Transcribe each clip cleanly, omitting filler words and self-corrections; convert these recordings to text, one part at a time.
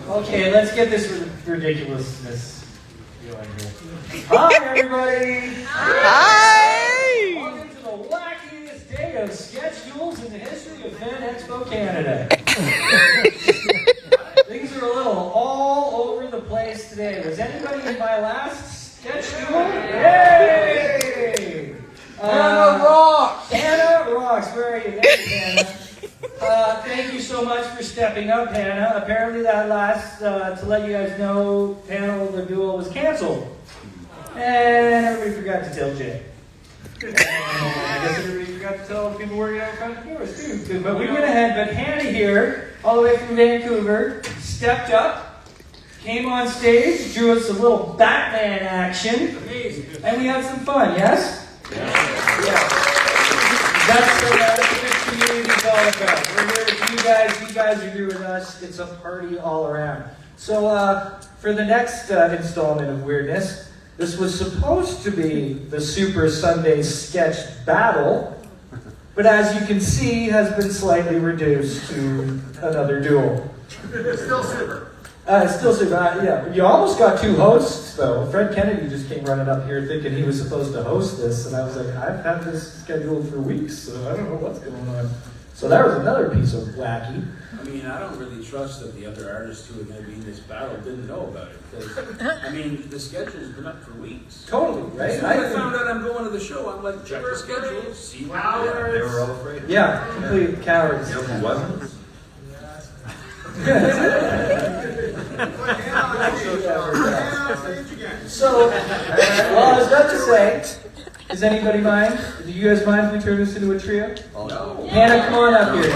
Okay, let's get this ridiculousness going here. Hi, everybody! Hi! Welcome to the wackiest day of sketch duels in the history of Fan Expo Canada. Things are a little all over the place today. Was anybody in my last sketch duel? Yay! Hannah rocks! Hannah rocks! Where are you? There, Hannah. Thank you so much for stepping up, Hannah. Apparently that last, to let you guys know, panel, the duel was canceled. And everybody forgot to tell Jay. And I guess everybody forgot to tell the people working out in front of the doors too. But we went ahead, but Hannah here, all the way from Vancouver, stepped up, came on stage, drew us a little Batman action, and we had some fun, yes? Yeah. That's what this community is all about. We're here with you guys are here with us. It's a party all around. So for the next installment of Weirdness, this was supposed to be the Super Sunday Sketch Battle, but as you can see, has been slightly reduced to another duel. It's still super. It's still super. Yeah, you almost got two hosts, though. Fred Kennedy just came running up here thinking he was supposed to host this, and I was like, I've had this scheduled for weeks, so I don't know what's going on. So that was another piece of wacky. I mean, I don't really trust that the other artists who are going to be in this battle didn't know about it. Because, I mean, the schedule's been up for weeks. Totally, right? As soon as I found out I'm going to the show, I'm like, check our schedule, see what hours. They were all afraid. Yeah, complete cowards. You know who wasn't? So, well, I was about to say, does anybody mind? Do you guys mind if we turn this into a trio? Oh, no. Hannah, come on up here.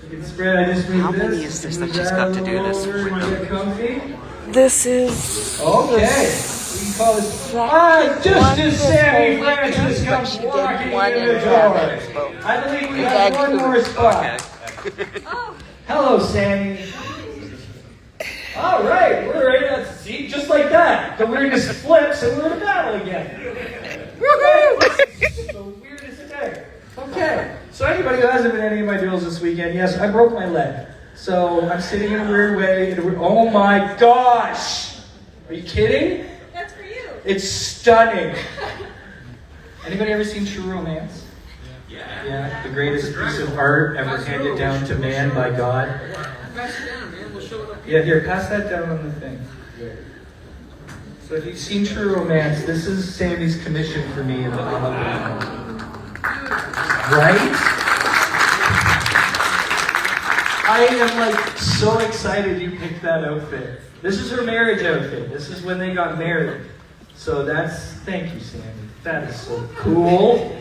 You can spread, I just moved How this. many is this that she's got to do this Over, with? get comfy. This is Okay. We can call this. Just as Sammy Francis comes walking in the door. I believe we have one more spot. Hello, Sammy. All right, we're ready to see, just like that. The weirdness flips and we're in a battle again. Woohoo! The weirdest day. Okay, so anybody who hasn't been at any of my duels this weekend, yes, I broke my leg. So I'm sitting in a weird way. Oh my gosh! Are you kidding? That's for you. It's stunning. Anybody ever seen True Romance? Yeah, the greatest piece of art ever handed down to man by God. Pass it down, man. We'll show it up. Yeah, here, pass that down on the thing. So if you've seen True Romance, this is Sammy's commission for me in the Halloween. Right? I am like so excited you picked that outfit. This is her marriage outfit. This is when they got married. So thank you, Sammy. That is so cool.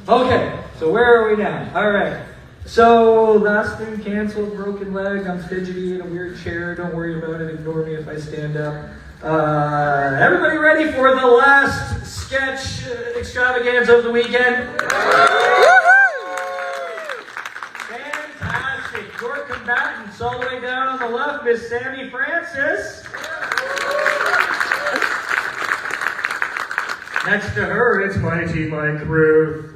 Okay, so where are we now? All right. So last thing canceled, broken leg. I'm fidgety in a weird chair. Don't worry about it. Ignore me if I stand up. Everybody ready for the last sketch extravaganza of the weekend? Fantastic. Your combatants all the way down on the left, Miss Sammy Francis. Next to her, it's Mighty Mike Ruth.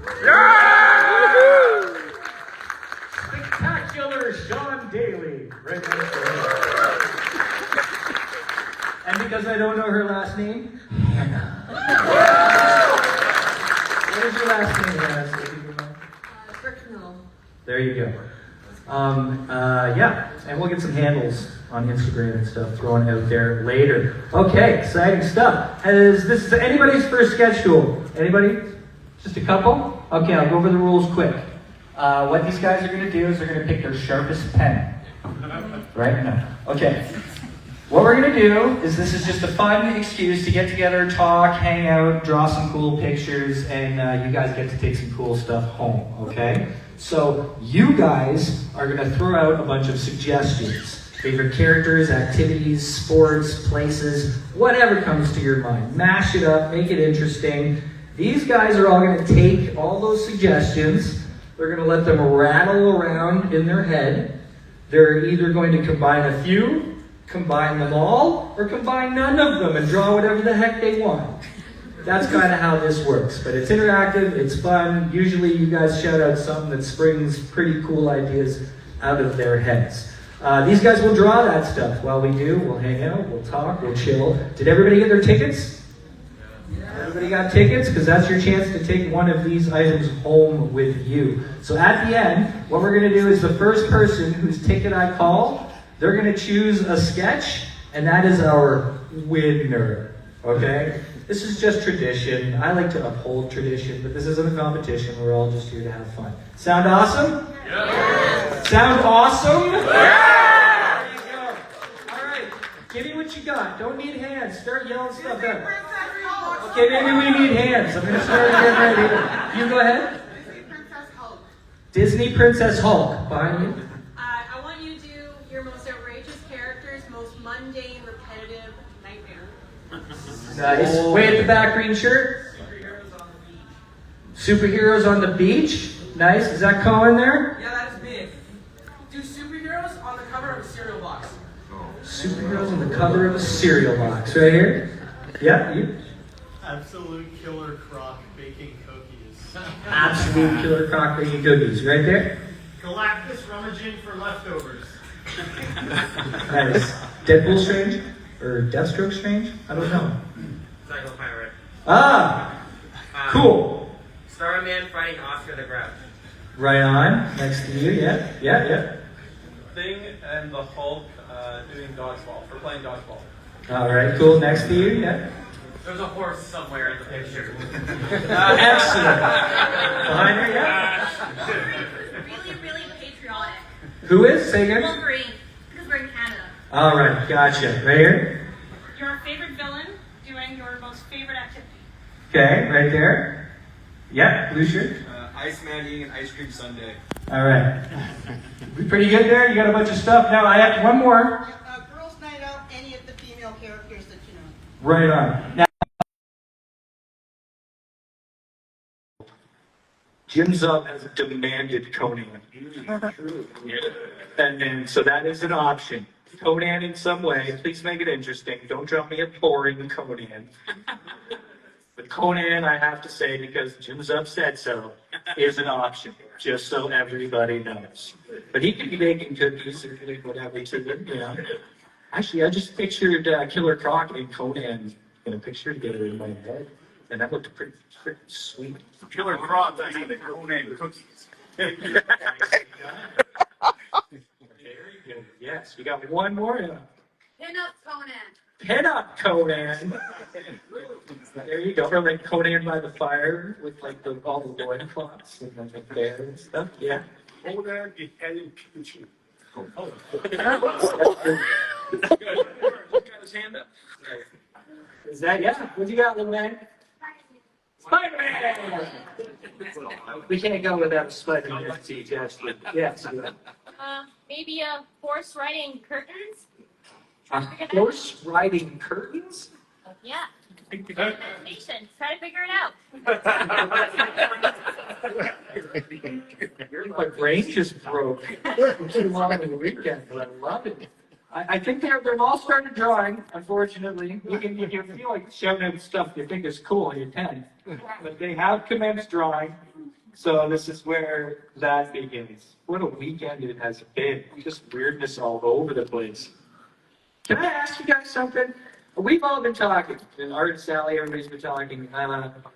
Spectacular Sean Daly. Right next to her. And because I don't know her last name, Hannah. What is your last name, Hannah? So people know? Fricknell. There you go. Yeah, and we'll get some handles on Instagram and stuff thrown out there later. Okay, exciting stuff. This is anybody's first sketch duel? Anybody? Just a couple? Okay, I'll go over the rules quick. What these guys are going to do is they're going to pick their sharpest pen. Right? No. Okay. What we're going to do is this is just a fun excuse to get together, talk, hang out, draw some cool pictures, and you guys get to take some cool stuff home, okay? So you guys are going to throw out a bunch of suggestions. Favorite characters, activities, sports, places, whatever comes to your mind. Mash it up, make it interesting. These guys are all going to take all those suggestions. They're going to let them rattle around in their head. They're either going to combine a few, combine them all, or combine none of them and draw whatever the heck they want. that's kind of how this works. But it's interactive, it's fun. Usually you guys shout out something that springs pretty cool ideas out of their heads. These guys will draw that stuff. While we do, we'll hang out, we'll talk, we'll chill. Did everybody get their tickets? Everybody got tickets? Because that's your chance to take one of these items home with you. So at the end, what we're going to do is the first person whose ticket I call, they're going to choose a sketch, and that is our winner. Okay? This is just tradition. I like to uphold tradition, but this isn't a competition. We're all just here to have fun. Sound awesome? Yeah. Sound awesome? Yeah. There you go. All right. Give me what you got. Don't need hands. Start yelling stuff out. Okay, maybe we need hands. I'm going to start again right here. You go ahead. Disney Princess Hulk. Disney Princess Hulk. Behind you. I want you to do your most outrageous character's most mundane, repetitive nightmare. Nice. Way at the back, green shirt. Superheroes on the beach. Nice. Is that Cohen there? Yeah, that's me. Do superheroes on the cover of a cereal box. Superheroes on the cover of a cereal box. Right here. Yeah, you. Absolute killer croc baking cookies. Absolute killer croc baking cookies. Right there. Galactus rummaging for leftovers. Nice. Deadpool Strange? Or Deathstroke Strange? I don't know. Psycho Pirate. Ah! Cool. Starman fighting Oscar the Grouch. Right on. Next to you. Yeah. Yeah, yeah. Thing and the Hulk doing dodgeball, for playing dodgeball. All right, cool. Next to you. Yeah. There's a horse somewhere in the picture. Excellent. Behind her, yeah. Really, really patriotic. Who is? Say again. Wolverine, because we're in Canada. All right, gotcha. Right here. Your favorite villain doing your most favorite activity. Okay, right there. Yeah, blue shirt. Iceman eating an ice cream sundae. All right. We pretty good there? You got a bunch of stuff. Now I have one more. Girls' Night Out, any of the female characters that you know. Right on. Now, Jim Zub has demanded Conan. And so that is an option. Conan in some way. Please make it interesting. Don't drop me a boring Conan. But Conan, I have to say, because Jim Zub said so, is an option. Just so everybody knows. But he could be baking cookies or doing whatever to them, you know. Actually, I just pictured Killer Croc and Conan in a picture together in my head. And that looked pretty sweet. Killer Croc eating the Conan cookies. Yes, we got one more. Pin up Conan. Pin up Conan. There you go. Or like Conan by the fire with like all the loincloths and like the bear and stuff. Yeah. Conan beheaded Pikachu. Oh. Got his hand up. Is that, yeah? What you got, little man? Spider-Man! We can't go without Spider-Man. Yes. Maybe a horse riding curtains? Horse riding curtains? Yeah. Imagination. Try to figure it out. My brain just broke. Too long in the weekend, but I love it. I think they've all started drawing, unfortunately. You can feel like showing them stuff you think is cool in your 10. But they have commenced drawing, so this is where that begins. What a weekend it has been. Just weirdness all over the place. Can I ask you guys something? We've all been talking, and Art and Sally, everybody's been talking.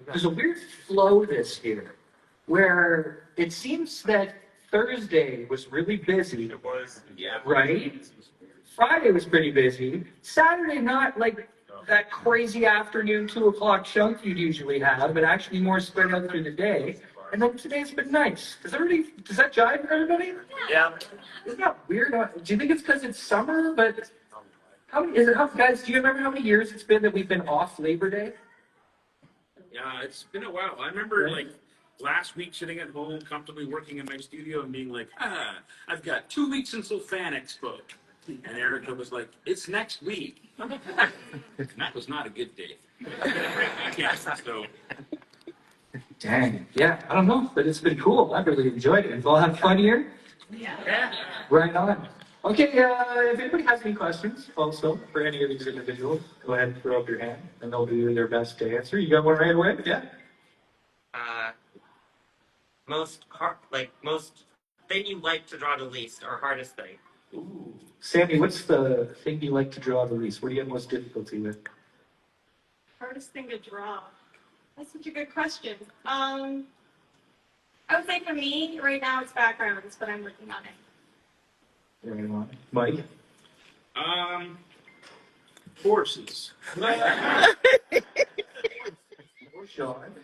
There's a weird flow this year, where it seems that Thursday was really busy. It was, yeah. Right? Friday was pretty busy. Saturday, not like that crazy afternoon 2 o'clock chunk you'd usually have, but actually more spread out through the day. And then today's been nice. Does that jive for everybody? Yeah. Isn't that weird? Do you think it's because it's summer? But guys, do you remember how many years it's been that we've been off Labor Day? Yeah, it's been a while. I remember like last week sitting at home, comfortably working in my studio and being like, I've got 2 weeks until Fan Expo. And Erica was like, it's next week. And that was not a good day. Yeah, so. Dang. Yeah, I don't know, but it's been cool. I've really enjoyed it. You've all had fun here? Yeah. Right on. Okay, if anybody has any questions also for any of these individuals, go ahead and throw up your hand and they'll do their best to answer. You got one right away? Yeah? Most thing you like to draw the least or hardest thing. Ooh. Sammy, what's the thing you like to draw the least? What do you have most difficulty with? Hardest thing to draw. That's such a good question. I would say for me, right now it's backgrounds, but I'm working on it. Very well. Mike? Horses. Sean?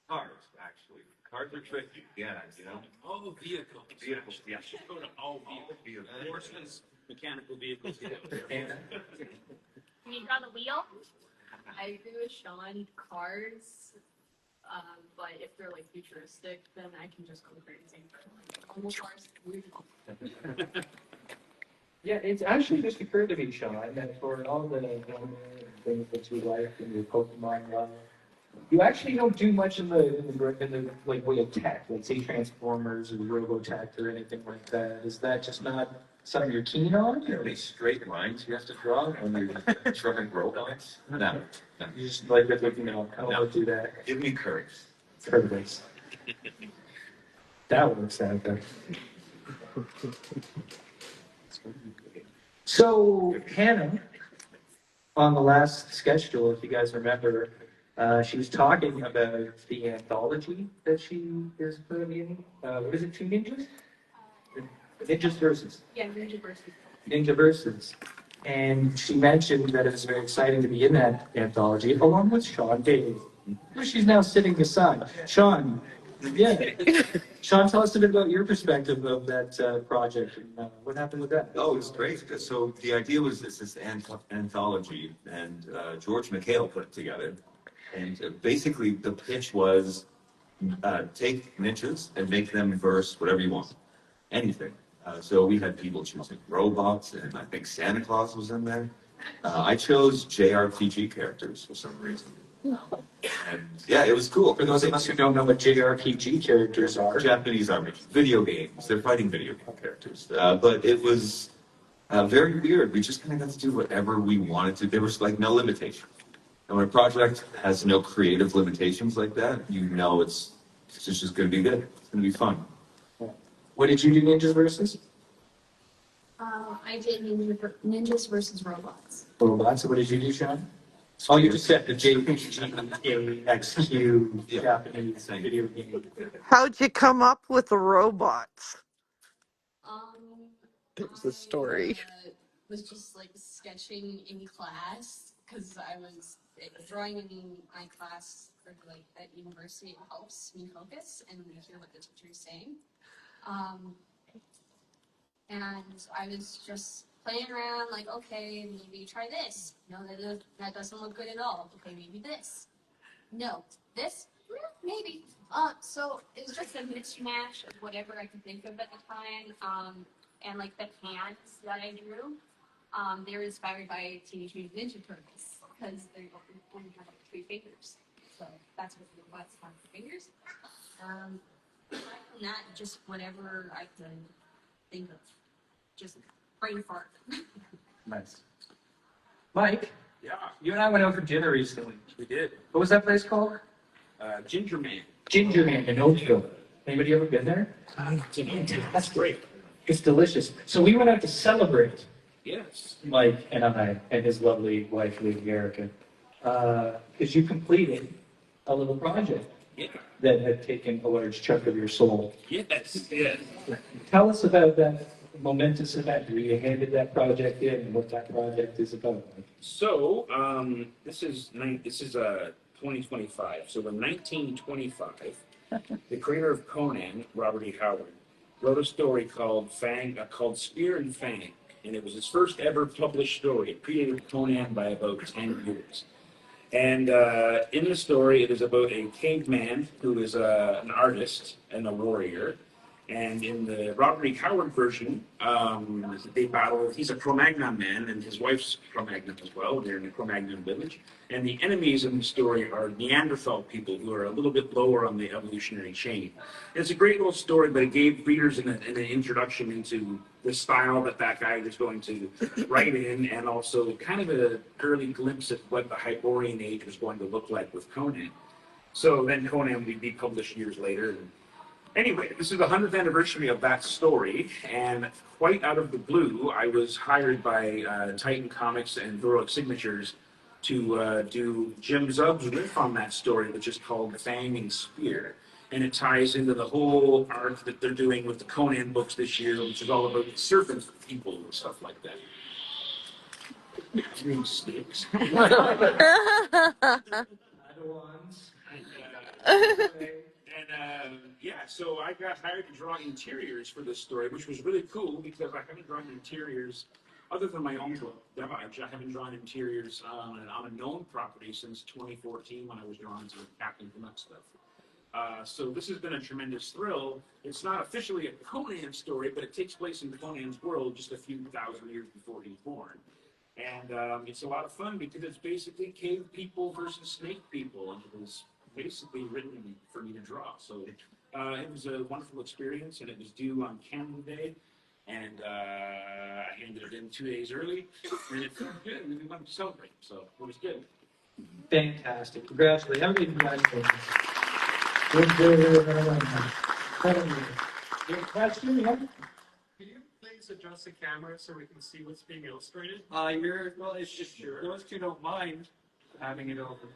Cars, actually. Cars are tricky. Yeah, you know. Oh, vehicles. Vehicles, yeah. Go to all vehicles. Horses, mechanical vehicles. Can you draw the wheel? I agree with Sean. Cars. But if they're like futuristic, then I can just go crazy. Almost cars. Weird. Yeah, it's actually just occurred to me, Sean, that for all the things that you like in your Pokemon love, you actually don't do much in the like way of tech, like say Transformers or Robotech or anything like that. Is that just not something you're keen on? You know, these straight lines you have to draw when you're drawing robots. No. You just like that, you know, I don't want to do that. Give me curves. Curves. That works out there. So Hannah, on the last Sketch Duel, if you guys remember, she was talking about the anthology that she is putting in. What is it, Two Ninjas? Ninjas Versus. Yeah, Ninja versus. Ninja Versus. And she mentioned that it was very exciting to be in that anthology, along with Sean Daly, who she's now sitting beside. Sean, yeah. Sean, tell us a bit about your perspective of that project and what happened with that. Oh, it's great. So the idea was this anthology, and George McHale put it together. And basically, the pitch was take ninjas and make them verse whatever you want, anything. So we had people choosing robots, and I think Santa Claus was in there. I chose JRPG characters for some reason. And yeah, it was cool. For those of us who don't know what JRPG characters are, Japanese RPGs, video games. They're fighting video game characters. But it was very weird. We just kind of got to do whatever we wanted to. There was like no limitation. And when a project has no creative limitations like that, you know it's just going to be good. It's going to be fun. What did you do, Ninjas Versus? I did ninjas versus robots. Robots. What did you do, Sean? Oh, you just said the JPG Japanese video game. How'd you come up with the robots? It's the story. I was just like sketching in class because I was drawing in my class for like at university. It helps me focus and hear what the teacher is saying. And I was just playing around, like, okay, maybe try this. No, that doesn't look good at all. Okay, maybe this. No, this? Maybe. So it was just a mismatch of whatever I could think of at the time. And like the hands that I drew, they were inspired by Teenage Mutant Ninja Turtles because they only have like 3 fingers. So that's what the robots have for fingers. Not just whatever I could think of. Just brain fart. Nice. Mike, Yeah, you and I went out for dinner recently. we did. What was that place called? Ginger Man. Ginger Man in Oakville. Anybody ever been there? That's great. It's delicious. So we went out to celebrate Yes. Mike and I and his lovely wife, Lady Erica, because you completed a little project Yeah. that had taken a large chunk of your soul. Yes. Yes. Tell us about that momentous event where you handed that project in and what that project is about. So, this is 2025. So in 1925, the creator of Conan, Robert E. Howard, wrote a story called called Spear and Fang, and it was his first ever published story. It predated Conan by about 10 years. And in the story, it is about a caveman who is an artist and a warrior, And in the Robert E. Howard version, they battle. He's a Cro-Magnon man, and his wife's Cro-Magnon as well. They're in a Cro-Magnon village, and the enemies in the story are Neanderthal people who are a little bit lower on the evolutionary chain. It's a great little story, but it gave readers an introduction into the style that guy was going to write in, and also kind of an early glimpse at what the Hyborian Age was going to look like with Conan. So then Conan would be published years later. Anyway, this is the 100th anniversary of that story, and quite out of the blue, I was hired by Titan Comics and Heroic Signatures to do Jim Zub's riff on that story, which is called Fang and Spear. And it ties into the whole arc that they're doing with the Conan books this year, which is all about the serpent people and stuff like that. Green sticks. And yeah, so I got hired to draw interiors for this story, which was really cool because I haven't drawn interiors other than my own book, Devage. I haven't drawn interiors on a known property since 2014 when I was drawing some Captain Canuck stuff. So this has been a tremendous thrill. It's not officially a Conan story, but it takes place in Conan's world just a few thousand years before he's born. And it's a lot of fun because it's basically cave people versus snake people, and it was basically written for me to draw. So it was a wonderful experience, and it was due on Canada Day, and I handed it in 2 days early, and it felt good, and we wanted to celebrate, so it was good. Fantastic. Congratulations. Everybody congratulations. Good question? Yeah? Can you please adjust the camera so we can see what's being illustrated? Well, it's just those two don't mind having it over.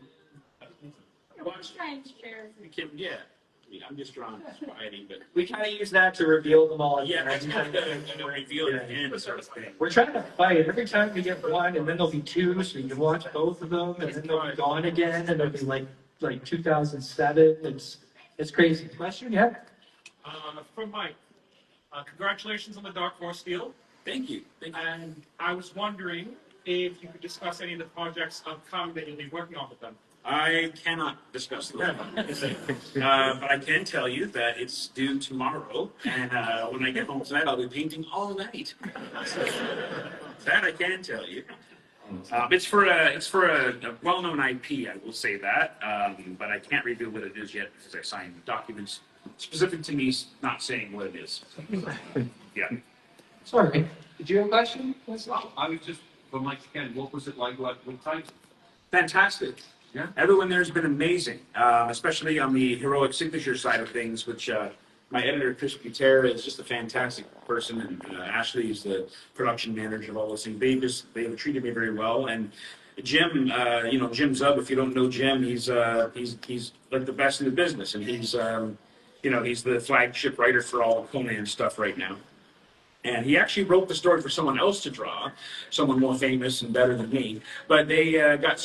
We can, yeah. I mean, I'm just drawing variety, but We kind of use that to reveal them all. yeah, that's kind of reveal it at the end sort of thing. We're trying to fight. Every time we get one, and then there'll be two, so you can watch both of them, and then they'll be gone again, and it'll be like 2007. It's crazy. Question? Yeah. From Mike. Congratulations on the Dark Horse deal. Thank you. Thank you. And I was wondering if you could discuss any of the projects upcoming that you'll be working on with them. I cannot discuss them, but I can tell you that it's due tomorrow, and when I get home tonight, I'll be painting all night. That I can tell you. It's for a well-known IP, I will say that, but I can't reveal what it is yet because I signed documents specific to me not saying what it is. Yeah. Sorry. Did you have a question? I was just, from Mike again, what was it like with Titan? Fantastic. Yeah. Everyone there has been amazing, especially on the heroic signature side of things, which my editor, Chris Butera, is just a fantastic person, and Ashley is the production manager of all those things. They have treated me very well, and Jim, Jim Zub, if you don't know Jim, he's like the best in the business, and he's the flagship writer for all the Conan stuff right now. And he actually wrote the story for someone else to draw, someone more famous and better than me. But they got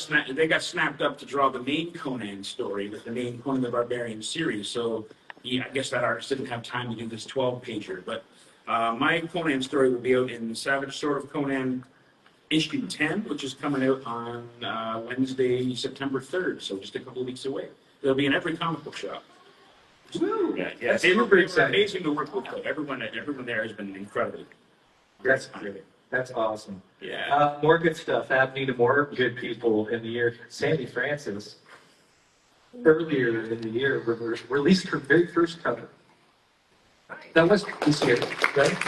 snapped up to draw the main Conan story with the main Conan the Barbarian series. So I guess that artist didn't have time to do this 12-pager. But my Conan story will be out in Savage Sword of Conan issue 10, which is coming out on Wednesday, September 3rd. So just a couple of weeks away. It'll be in every comic book shop. Woo! Yeah, they were amazing to work with. Everyone there has been incredible. That's awesome. Yeah. More good stuff happening to more good people in the year. Sandy Francis, earlier in the year, released her very first cover. That was this year, right?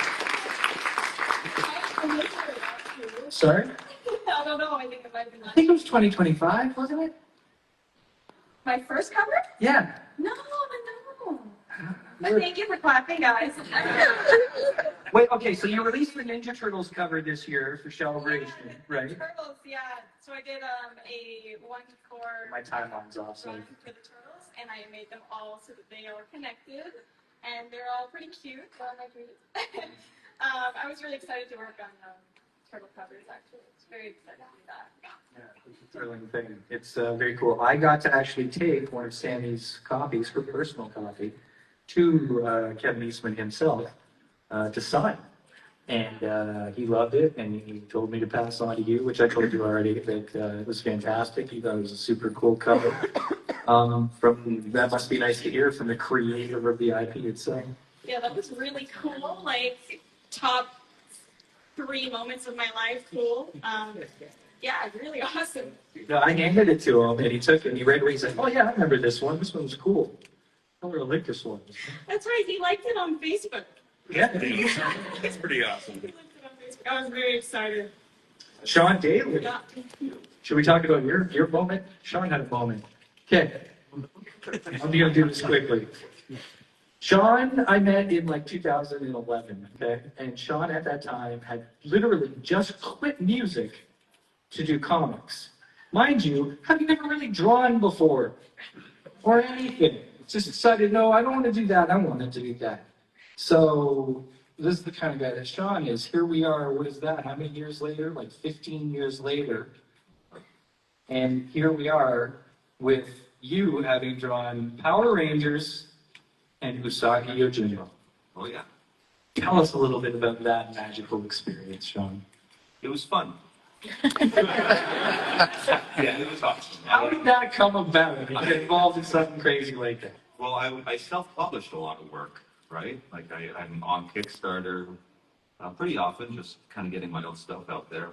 Sorry? I don't know. I think it might have been I think it was 2025, wasn't it? my first cover. Yeah. No. But thank you for clapping, guys. Wait, okay, so you released the Ninja Turtles cover this year for Celebration, right? Turtles, yeah. So I did a one-core My timeline's off, so. drawing for the turtles, and I made them all so that they are connected, and they're all pretty cute. All my dreams. I was really excited to work on turtle covers. Actually, it's very exciting to do that. Yeah, it's a thrilling thing. It's very cool. I got to actually take one of Sammy's copies, her personal copy, to Kevin Eastman himself to sign. And he loved it, and he told me to pass on to you, which I told you already, that it was fantastic. He thought it was a super cool cover. That must be nice to hear from the creator of the IP itself. Yeah, that was really cool. Like top 3 moments of my life. Cool. Yeah, really awesome. No, I handed it to him, and he took it, and he read it, he said, oh yeah, I remember this one. This one was cool. I really like this one. That's right. He liked it on Facebook. Yeah. That's pretty awesome. He liked it on Facebook. I was very excited. Sean Daly. Yeah. Should we talk about your moment? Sean had a moment. Okay. I'm gonna do this quickly. Sean, I met in like 2011, okay? And Sean at that time had literally just quit music to do comics. Mind you, have you never really drawn before? Or anything. Just decided, no, I don't want to do that, I wanted to do that. So this is the kind of guy that Sean is. Here we are, what is that? How many years later? Like 15 years later. And here we are with you having drawn Power Rangers and Usagi Yojimbo. Oh yeah, Tell us a little bit about that magical experience, Sean. it was fun. Yeah, it was awesome. How did that come about? Get involved in something crazy like that? Well, I self-published a lot of work, right? Like I'm on Kickstarter pretty often, just kind of getting my own stuff out there.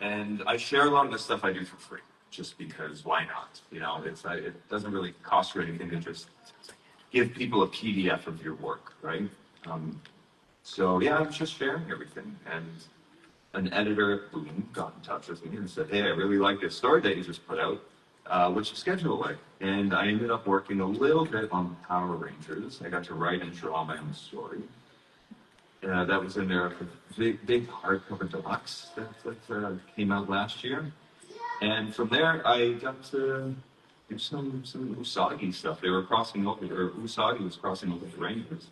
And I share a lot of the stuff I do for free, just because why not? You know, it doesn't really cost you anything to just give people a PDF of your work, right? So yeah, I was just sharing everything. And an editor at Boom got in touch with me and said, hey, I really like this story that you just put out. What's your schedule like? And I ended up working a little bit on Power Rangers. I got to write and draw my own story. That was in their big hardcover deluxe that came out last year. And from there, I got to do some Usagi stuff. They were crossing over, or Usagi was crossing over the Rangers.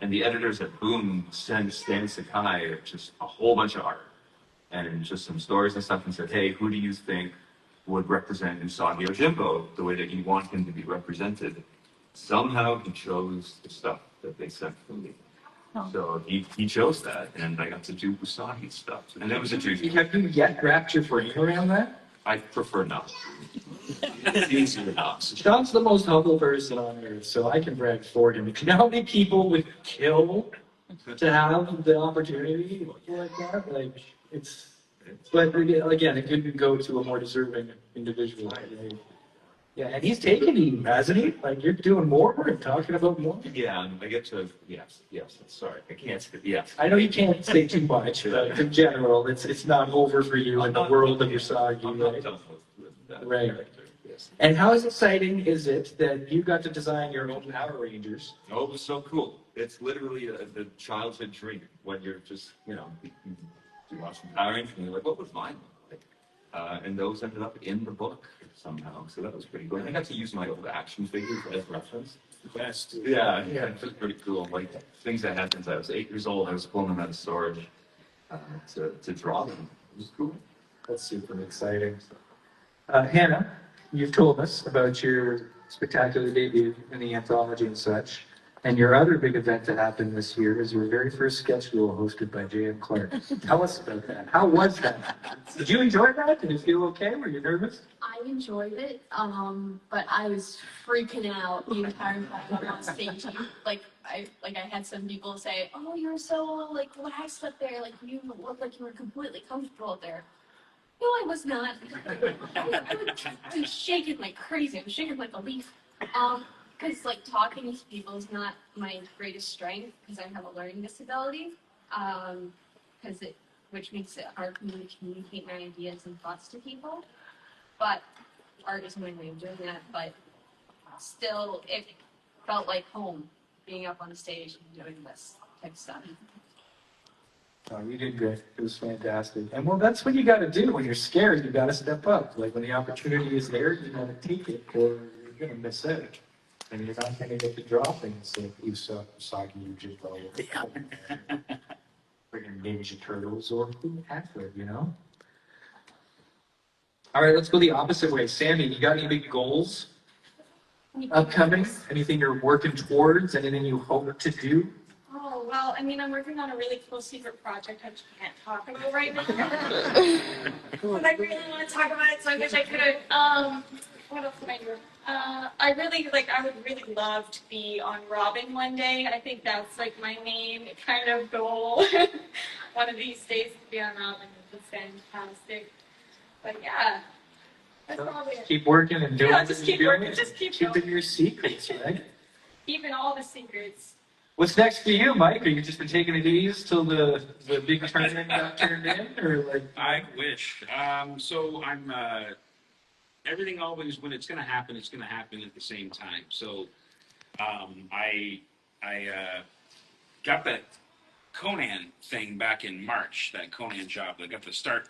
And the editors at Boom sent Stan Sakai just a whole bunch of art and just some stories and stuff and said, hey, who do you think would represent Usagi Yojimbo the way that you want him to be represented? Somehow he chose the stuff that they sent from me. So he chose that, and I got to do Usagi stuff. And it was a dream. Have you yet wrapped your brain around that? I prefer not. It's easier not. Sean's the most humble person on earth, so I can brag for him. You know how many people would kill to have the opportunity like that? Like, but again, it could go to a more deserving individual. Right? Yeah, and he's taken you, hasn't he? Like, you're doing more and talking about more. Yeah, I get to, yes, sorry, I can't say, yes. I know you can't say too much, but in general, it's not over for you in the world of Usagi, right? Right. Yes. And how exciting is it that you got to design your own Power Rangers? Oh, it was so cool. It's literally the childhood dream when you're just, you watch some Power Rangers and you're like, what was mine like? And those ended up in the book somehow, so that was pretty cool. I got to use my old action figures as reference. The best. Yeah, it was pretty cool. Like things that happened since I was 8 years old, I was pulling them out of storage to draw them. It was cool. That's super exciting. Hannah, you've told us about your spectacular debut in the anthology and such. And your other big event that happened this year is your very first Sketch Duel hosted by J.M. Clark. Tell us about that. How was that? Did you enjoy that? Did it feel okay? Were you nervous? I enjoyed it, but I was freaking out the entire time I'm on stage. I had some people say, "Oh, you're so relaxed up there. Like you look like you were completely comfortable up there." No, I was not. I was shaking like crazy. I was shaking like a leaf. Because talking to people is not my greatest strength because I have a learning disability. Which makes it hard for me to communicate my ideas and thoughts to people. But art is my way of doing that. But still, it felt like home being up on the stage and doing this type of stuff. Oh, you did great. It was fantastic. And well, that's what you got to do when you're scared. You got to step up. Like when the opportunity is there, you got to take it, or you're gonna miss out, and you're not gonna get to draw things like Usagi Yojimbo, or your Ninja Turtles, or whoever, you know. All right, let's go the opposite way. Sammy, you got any big goals upcoming? Anything you're working towards? Anything you hope to do? Oh, well, I mean, I'm working on a really cool secret project I can't talk about right now. But I really want to talk about it, so I wish I could. What else am I doing? I really like. I would really love to be on Robin one day. I think that's like my main kind of goal. One of these days to be on Robin would be fantastic. But yeah, that's probably it. Keep working and doing Yeah, what just you're keep working. doing. Just keep Keeping going. your secrets, right? Keeping all the secrets. What's next for you, Mike? Are you just been taking it easy till the big tournament got turned in, or like? I wish. So I'm. Everything always, when it's going to happen at the same time. So I got that Conan thing back in March. That Conan job. I got the start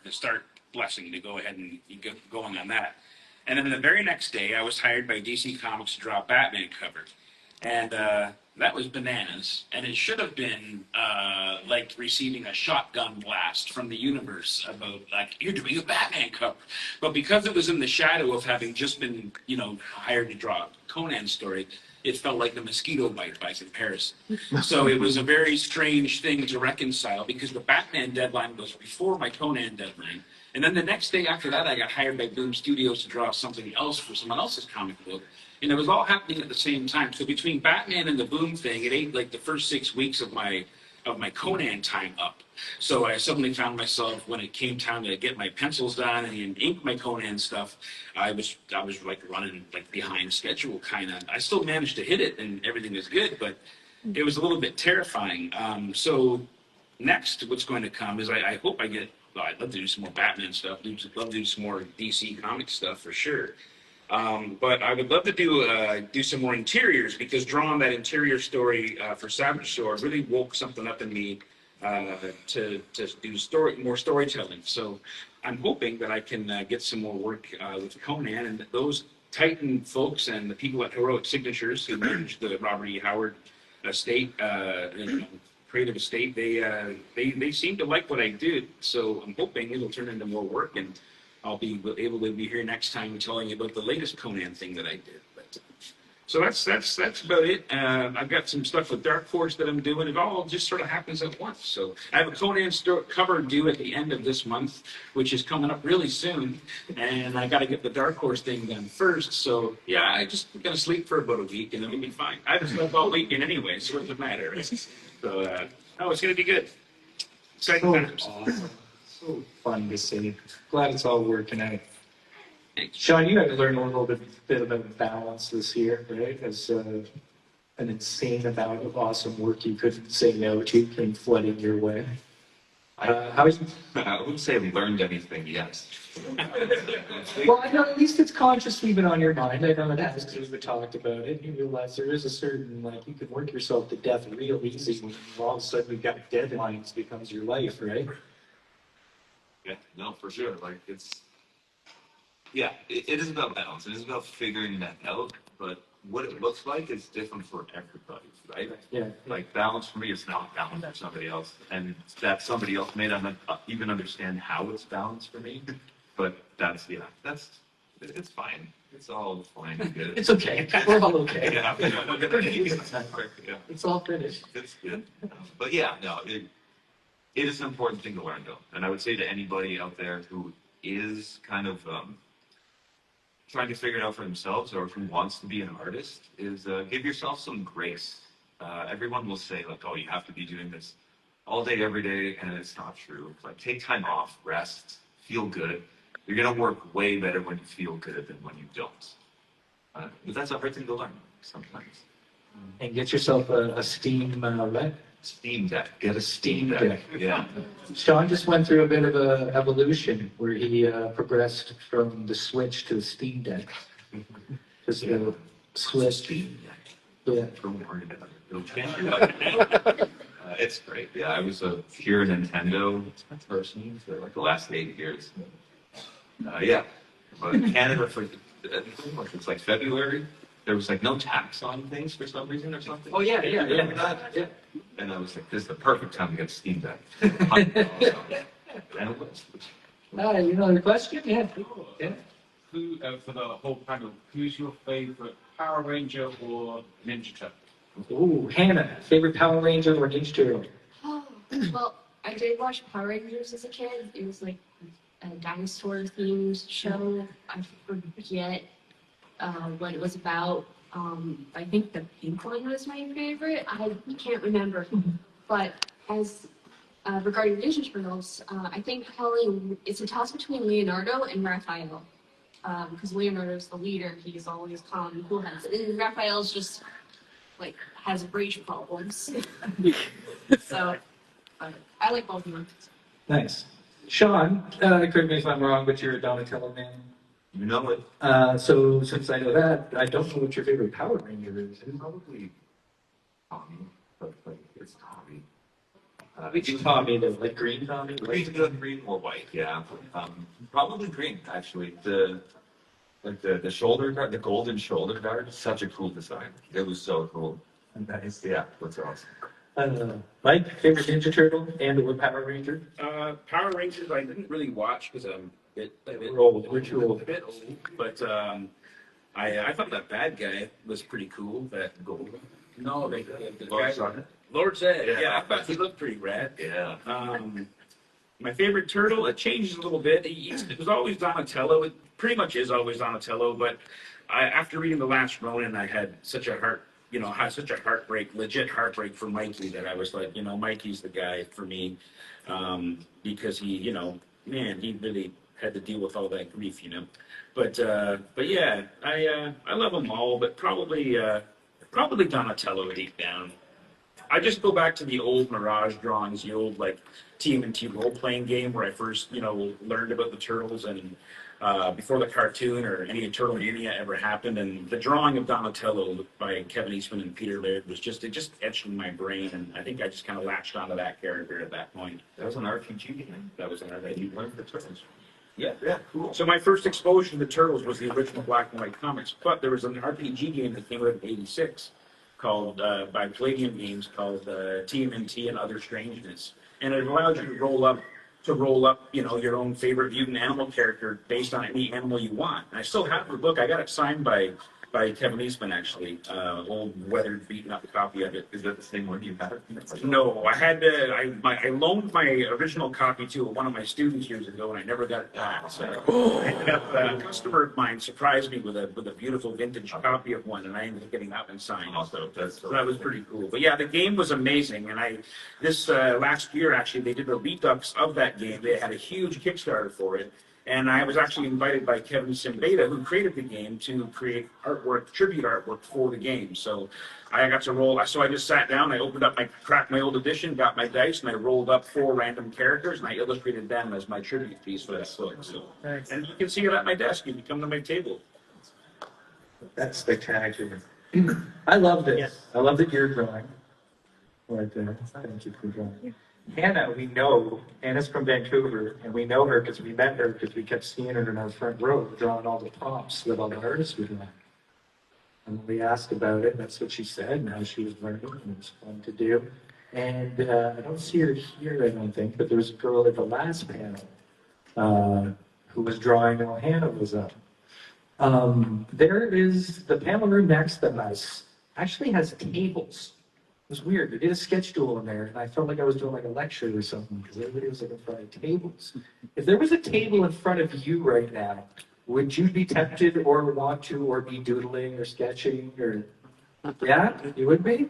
blessing to go ahead and get going on that. And then the very next day, I was hired by DC Comics to draw a Batman cover. And that was bananas. And it should have been like receiving a shotgun blast from the universe about, like, you're doing a Batman cover. But because it was in the shadow of having just been, hired to draw a Conan story, it felt like a mosquito bite by comparison. So it was a very strange thing to reconcile because the Batman deadline was before my Conan deadline. And then the next day after that, I got hired by Boom Studios to draw something else for someone else's comic book. And it was all happening at the same time. So between Batman and the Boom thing, it ate like the first 6 weeks of my Conan time up. So I suddenly found myself, when it came time to get my pencils done and ink my Conan stuff, I was like running like behind schedule kind of. I still managed to hit it and everything was good, but it was a little bit terrifying. So next, what's going to come is I hope I get. Well, I'd love to do some more Batman stuff. Love to do some more DC comic stuff for sure. But I would love to do some more interiors because drawing that interior story for Savage Sword really woke something up in me to do more storytelling. So I'm hoping that I can get some more work with Conan and those Titan folks and the people at Heroic Signatures who manage the Robert E. Howard estate, creative estate. They seem to like what I did. So I'm hoping it'll turn into more work and I'll be able to be here next time telling you about the latest Conan thing that I did. But, so that's about it. I've got some stuff with Dark Force that I'm doing. It all just sort of happens at once. So I have a Conan cover due at the end of this month, which is coming up really soon. And I got to get the Dark Horse thing done first. So yeah, I just gonna sleep for about a week and it'll be fine. I haven't slept all weekend anyway, so it doesn't matter. Right? So it's gonna be good. Exciting times. Awesome. So fun to see. Glad it's all working out. Sean, you had to learn a little bit about balance this year, right? As an insane amount of awesome work you couldn't say no to came flooding your way. I wouldn't say I've learned anything yet. Well, I know at least it's consciously been on your mind. I know it has because we've talked about it. You realize there is a certain, like, you can work yourself to death real easy when all of a sudden you've got deadlines becomes your life, right? Yeah, no, for sure. Like it is about balance. It is about figuring that out. But what it looks like is different for everybody, right? Yeah. Like balance for me is not balance for somebody else, and that somebody else may not even understand how it's balanced for me. But it's fine. It's all fine and good. It's okay. We're all okay. Yeah, It's all finished. it's good. But yeah, no, it is an important thing to learn, though. And I would say to anybody out there who is kind of trying to figure it out for themselves or who wants to be an artist is give yourself some grace. Everyone will say, like, oh, you have to be doing this all day, every day, and it's not true. Like, take time off, rest, feel good. You're going to work way better when you feel good than when you don't. But that's a hard thing to learn sometimes. And get yourself a Steam Steam Deck. Get a Steam Deck. Yeah. Sean just went through a bit of a evolution where he progressed from the Switch to the Steam Deck. Just the Switch. Yeah. Don't worry about it. It's great. Yeah, I was a pure Nintendo person for like the last 8 years. Yeah. But Canada, it's like February. There was like no tax on things for some reason or something. Oh yeah. And I was like, this is the perfect time to get Steam Deck. And it was. You know the question? Yeah. Who, for the whole panel, who's your favorite Power Ranger or Ninja Turtle? Ooh, Hannah, favorite Power Ranger or Ninja Turtle? Oh, well, I did watch Power Rangers as a kid. It was like a dinosaur themed show. I forget what it was about. I think the pink one was my favorite. I can't remember, but as regarding Ninja Turtles, I think probably it's a toss between Leonardo and Raphael. Because Leonardo's the leader, he's always calm and cool heads. And Raphael's just like has rage problems. So I like both of them. Nice. Sean, correct me if I'm wrong, but you're a Donatello man. You know it. So since I know that, I don't know what your favorite Power Ranger is. Probably Tommy, but like it's Tommy. Which Tommy, the like green Tommy? Green or white, yeah. Probably green actually. The shoulder guard, the golden shoulder guard, such a cool design. It was so cool. Nice. Yeah, that's awesome. Mike, favorite Ninja Turtle and or Power Ranger? Power Rangers I didn't really watch because I'm a bit We're old. We're too old. A bit old, but I thought that bad guy was pretty cool. That gold. No, the guy, Lord Zed. Yeah, I thought he looked pretty rad. Yeah. My favorite turtle, it changes a little bit. It was always Donatello. It pretty much is always Donatello. But after reading The Last Ronin, I had such a heartbreak, legit heartbreak for Mikey that I was like, Mikey's the guy for me, because he, man, he really had to deal with all that grief, But yeah, I love them all, but probably Donatello deep down. I just go back to the old Mirage drawings, the old like TMNT role-playing game where I first, learned about the turtles and before the cartoon or any Turtle Mania ever happened. And the drawing of Donatello by Kevin Eastman and Peter Laird it just etched in my brain. And I think I just kind of latched onto that character at that point. That was an RPG game. That was an RPG. You learned the turtles. Yeah. Yeah, cool. So my first exposure to the Turtles was the original black and white comics, but there was an RPG game that came out in '86 called by Palladium Games called TMNT and Other Strangeness, and it allowed you to roll up, your own favorite mutant animal character based on any animal you want. And I still have the book. I got it signed by Kevin Eastman, actually, old weathered, beaten up copy of it. Is that the same one you had? No, I had I loaned my original copy to one of my students years ago, and I never got it back. So I ended up, a customer of mine surprised me with a beautiful vintage copy of one, and I ended up getting that one signed. So that was pretty cool. But yeah, the game was amazing, and this last year actually they did the redux of that game. They had a huge Kickstarter for it. And I was actually invited by Kevin Simbeta, who created the game, to create artwork, tribute artwork for the game. So I got to roll. So I just sat down, cracked my old edition, got my dice, and I rolled up 4 random characters, and I illustrated them as my tribute piece for that book. So, and you can see it at my desk. You can come to my table. That's spectacular. I love this. Yes. I love that you're drawing. Right there. Thank you for drawing. Hannah, we know, Hannah's from Vancouver, and we know her because we met her because we kept seeing her in our front row drawing all the prompts that all the artists were doing. And we asked about it, that's what she said, and how she was learning, and it was fun to do. And I don't see her here, I don't think, but there was a girl at the last panel who was drawing while Hannah was up. There is the panel room next to us, actually has tables. It was weird. We did a sketch duel in there, and I felt like I was doing like a lecture or something because everybody was like in front of tables. If there was a table in front of you right now, would you be tempted or want to or be doodling or sketching or? Yeah, you would be.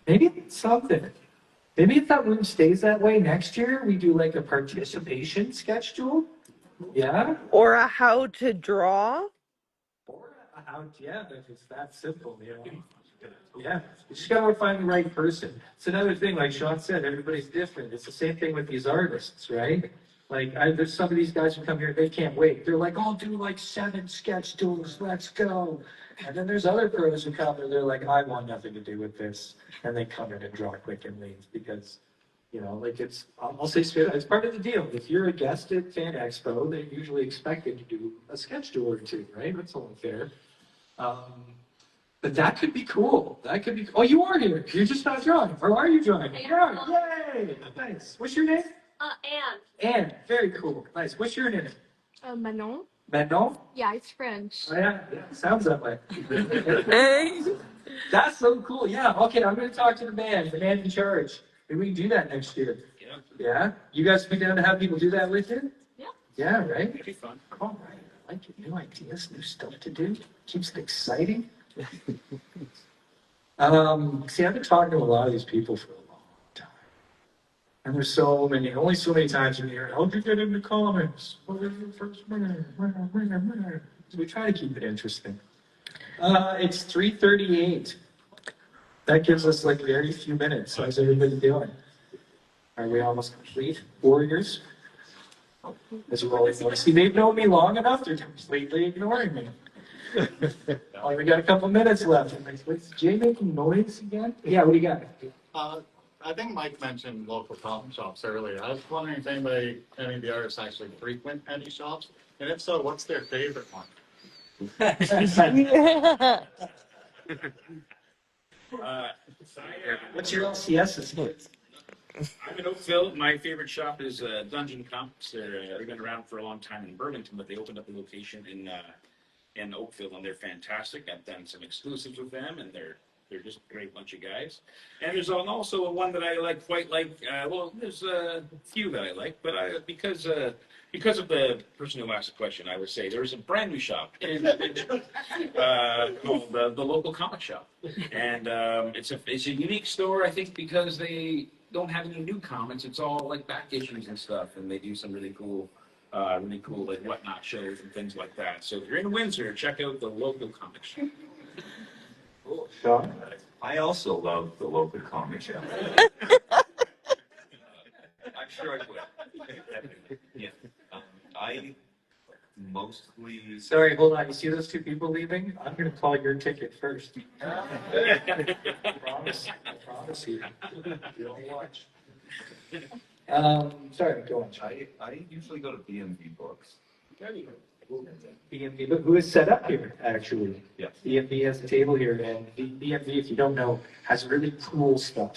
Maybe it's something. Maybe if that room stays that way next year, we do like a participation sketch duel. Yeah. Or a how to draw. Or a how? Yeah, if it's that simple, Yeah, you just gotta find the right person. It's another thing, like Sean said, everybody's different. It's the same thing with these artists, right? Like, there's some of these guys who come here, they can't wait. They're like, I'll do like 7 sketch duels, let's go. And then there's other pros who come and they're like, I want nothing to do with this. And they come in and draw quick and leave because, like I'll say straight up, it's part of the deal. If you're a guest at Fan Expo, they're usually expected to do a sketch duel or 2, right? That's only fair. But that could be cool. Oh, you are here. You're just not drawing. Or are you drawing? Drawing. Yay! Nice. What's your name? Anne. Anne. Very cool. Nice. What's your name? Manon. Manon? Yeah, it's French. Oh, yeah. Sounds that way. Hey. That's so cool. Yeah. Okay, I'm going to talk to the man in charge. Maybe we can do that next year. Yeah. Yeah? You guys be down to have people do that with you? Yeah. Yeah, right? It'd be fun. All right. I like it. new ideas, new stuff to do. Keeps it exciting. See, I've been talking to a lot of these people for a long time. And there's only so many times you hear, how'd you get into comics? What was your first winner? So we try to keep it interesting. It's 3:38. That gives us like very few minutes. How's everybody doing? Are we almost complete? Warriors? As we're always noticing, they've known me long enough, they're completely ignoring me. Oh, we got a couple minutes left. Was Jay making noise again? Yeah, what do you got? I think Mike mentioned local comic shops earlier. I was wondering if any of the artists actually frequent any shops, and if so, what's their favorite one? What's your LCS? I'm in Oakville. My favorite shop is Dungeon Comics. They've been around for a long time in Burlington, but they opened up a location in Oakville, and they're fantastic. I've done some exclusives with them, and they're just a great bunch of guys. And there's also one that I quite like. Well, there's a few that I like, but because of the person who asked the question, I would say there's a brand new shop called the local comic shop, and it's a unique store, I think, because they don't have any new comics. It's all like back issues and stuff, and they do some really cool like whatnot shows and things like that. So if you're in Windsor, check out the local comic shop. Cool. Sean? I also love the local comic shop. I'm sure I would. Yeah. I mostly. Sorry, hold on. You see those two people leaving? I'm going to call your ticket first. I promise you. You'll watch. Sorry, go on. I usually go to BMV Books. BMV, who is set up here, actually. Yes. BMV has a table here, and BMV, if you don't know, has really cool stuff.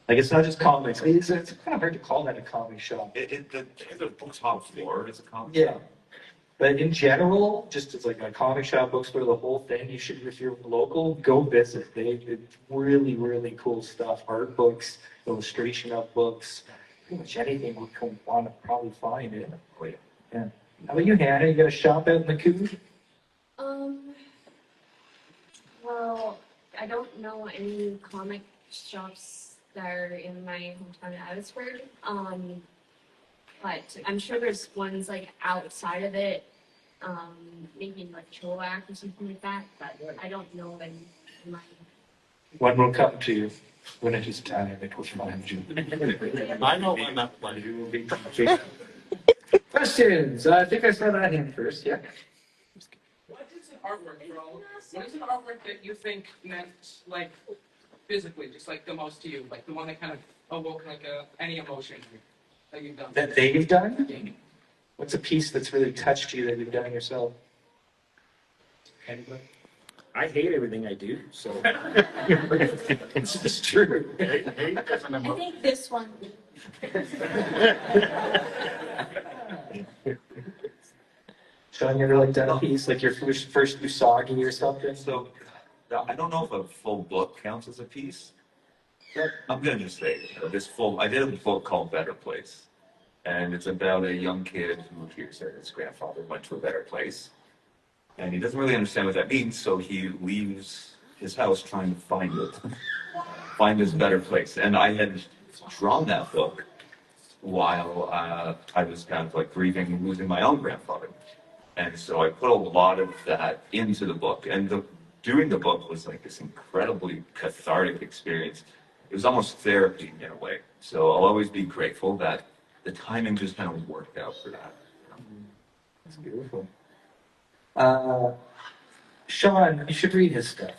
Like, it's not just comics. It's kind of hard to call that a comic shop. The top floor is a comic Yeah. shop. But in general, just as like a comic shop, bookstore, the whole thing, you should, if you're local, go visit. They did really, really cool stuff. Art books, illustration of books, pretty much anything you can want to probably find it. Yeah. How about you, Hannah? You got a shop out in the coop? Well, I don't know any comic shops that are in my hometown of Abbotsford. But I'm sure there's ones like outside of it, maybe in like Chilliwack or something like that, but I don't know of any in my. One will come to you when it is time. It will find you. I know one that one. You will be questions. I think I saw that in first. Yeah. What is an artwork, bro? What is an artwork that you think meant, like, physically, just like the most to you? Like the one that kind of awoke like any emotion that you've done? That they've done? What's a piece that's really touched you that you've done yourself? Anybody? I hate everything I do, so. It's true. I think this one. Sean, you ever like done a piece like your first Usagi or something? So I don't know if a full book counts as a piece. I'm gonna just say I did a book called Better Place, and it's about a young kid who hears that his grandfather went to a better place, and he doesn't really understand what that means, so he leaves his house trying to find this better place. And I had drawn that book while I was kind of like grieving and losing my own grandfather. And so I put a lot of that into the book. And doing the book was like this incredibly cathartic experience. It was almost therapy in a way. So I'll always be grateful that the timing just kind of worked out for that. That's beautiful. Sean, you should read his stuff.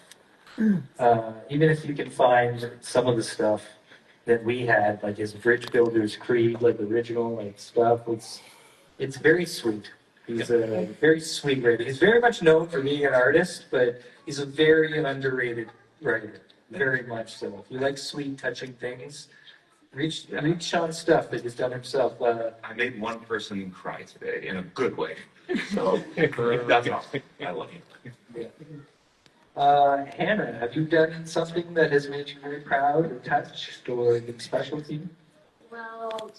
Even if you can find some of the stuff that we had, like his Bridge Builders Creed, like original like stuff, it's very sweet. He's a very sweet writer. He's very much known for being an artist, but he's a very underrated writer. Very much so. If you like sweet, touching things, read Sean's stuff that he's done himself. I made one person cry today in a good way. So that's awesome. I love you. Yeah. Hannah, have you done something that has made you very proud or touched or been special to you? Well,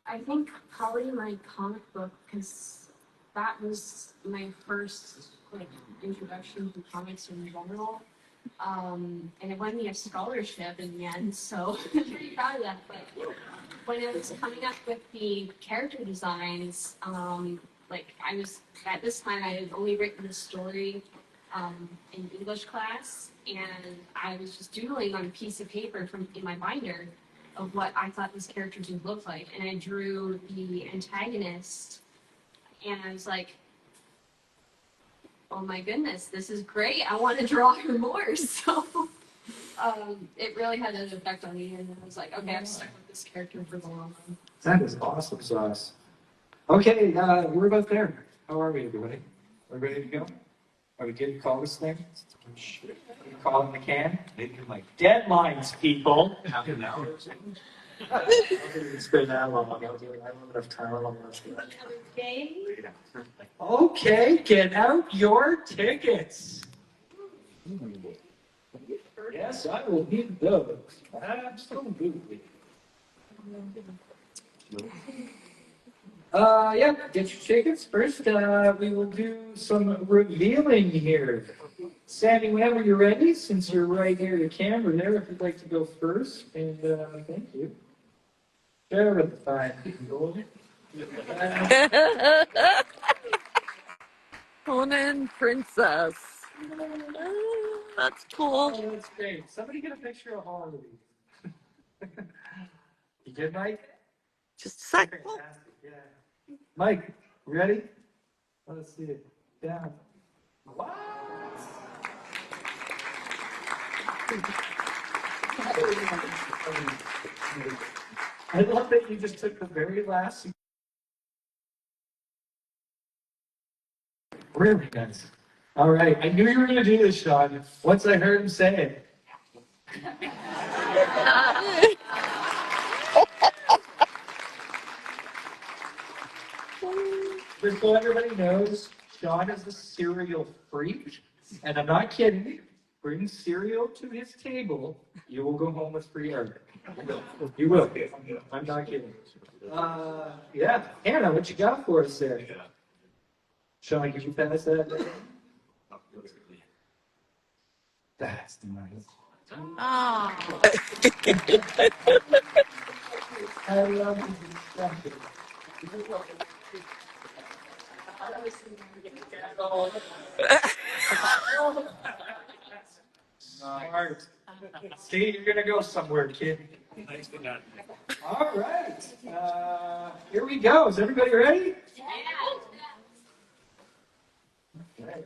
I think probably my comic book, because that was my first like introduction to comics in general. And it won me a scholarship in the end, so I'm pretty proud of that. But when I was coming up with the character designs, like I was at this time I had only written the story in English class, and I was just doodling on a piece of paper from in my binder of what I thought these characters would look like, and I drew the antagonist, and I was like, oh my goodness, this is great. I want to draw her more. So it really had an effect on me, and I was like, okay, I'm stuck with this character for the long run. That is awesome sauce. Okay, we're about there. How are we, everybody? Are we ready to go? Are we good to call this thing? We call it in the can? Deadlines, people. Half an hour. It's been that long. I don't have enough time. Another game? Okay, get out your tickets. Yes, I will need those. Absolutely. Yeah, get your tickets. First, we will do some revealing here. Sandy, whenever you're ready, since you're right near the camera there, if you'd like to go first, and thank you. Share with the fine people. Conan Princess. That's cool. Oh, that's great. Somebody get a picture of all of these. You good, Mike? Just a sec. Fantastic, yeah. Mike, ready? Let's see it. Down. What? I love that you just took the very last. Really nice. All right, I knew you were going to do this, Sean. Once I heard him say it. Just so everybody knows, Sean is a cereal freak, and I'm not kidding. Bring cereal to his table, you will go home with free art. You will. I'm not kidding. Yeah, Hannah, what you got for us there? Sean, could you pass that? That's nice. Ah. I love you. Smart. See, you're gonna go somewhere, kid. All right. Here we go. Is everybody ready? Okay.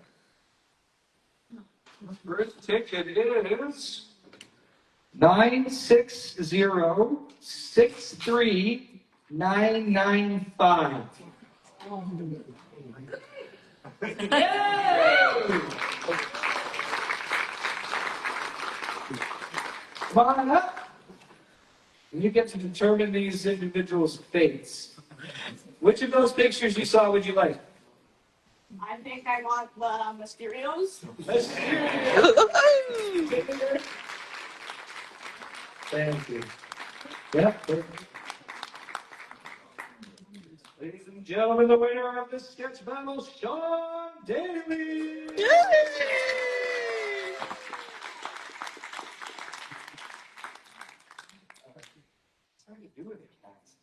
First ticket is 960-63995. Yay! Come on up. You get to determine these individuals' fates. Which of those pictures you saw would you like? I think I want the Mysterios. Thank you. Yep. Ladies and gentlemen, the winner of the sketch battle, Sean Daly. It's hard to do with it, cats.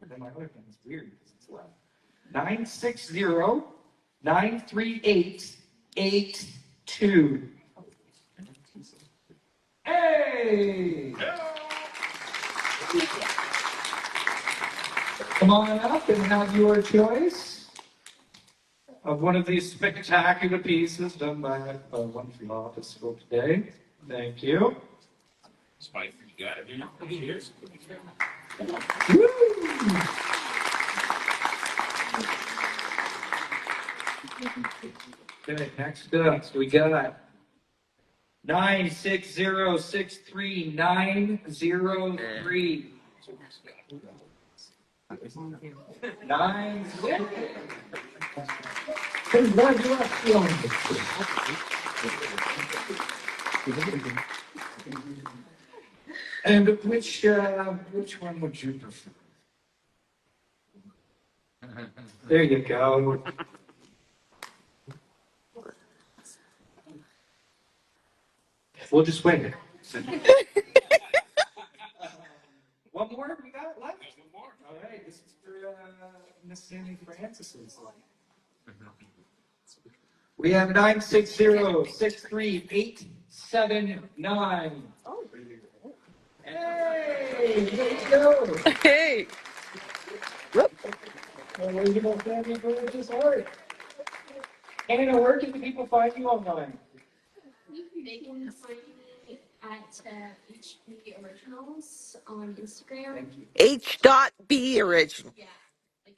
Then my other thing is weird because it's left. 960-938-82. Hey! Come on up and have your choice of one of these spectacular pieces done by a wonderful artist for today. Thank you. Spike, you got it. Cheers. Woo! Okay, next up, we got 960-63903. 9. Congratulations. And which one would you prefer? There you go. We'll just wing it. One more we got left? One more. All right, this is for Miss Sandy Francis's. We have 960-63879. Hey, there you go. Hey. Whoop. Original Sandy Francis art. Anna, where can the people find you online? They can find me at HB Originals on Instagram. H.B original. Yeah, like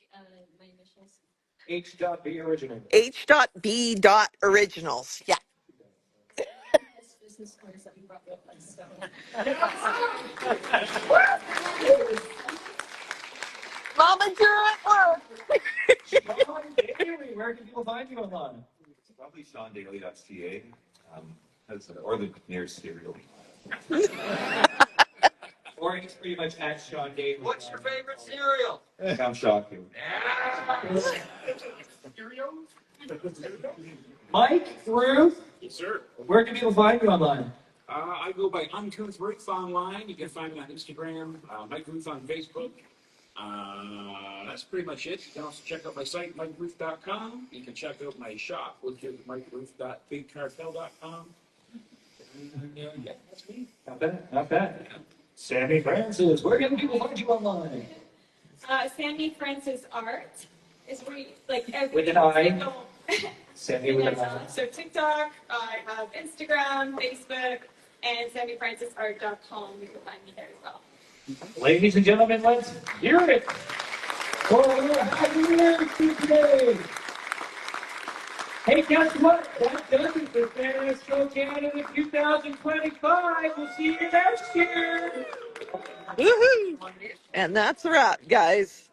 my initials. H.B original. H.B. originals. Yeah. This business cards that we brought with us. So. Mama, you're at work. Sean Daly, where can people find you online? It's probably SeanDaly.ca, or the nearest cereal. Or he's pretty much at Sean Daly. What's your favorite cereal? I'm shocking. Mike, Ruth, Yes, sir. where can people find you online? I go by Uncouth Ruth online. You can find me on Instagram, Mike Ruth on Facebook. That's pretty much it. You can also check out my site, MikeRuth.com. You can check out my shop, which is MikeRuth.BigCartel.com. Yeah, that's me. Not bad, not bad. Sammy Francis, where can people find you online? Sandy Francis Art is where you, like every With an I. single- Sandy with an I. So TikTok, I have Instagram, Facebook, and SandyFrancisArt.com. You can find me there as well. Ladies and gentlemen, let's hear it for our happy anniversary today. Hey, guess what? That does it for Fan Expo Canada 2025. We'll see you next year. Woohoo. And that's a wrap, guys.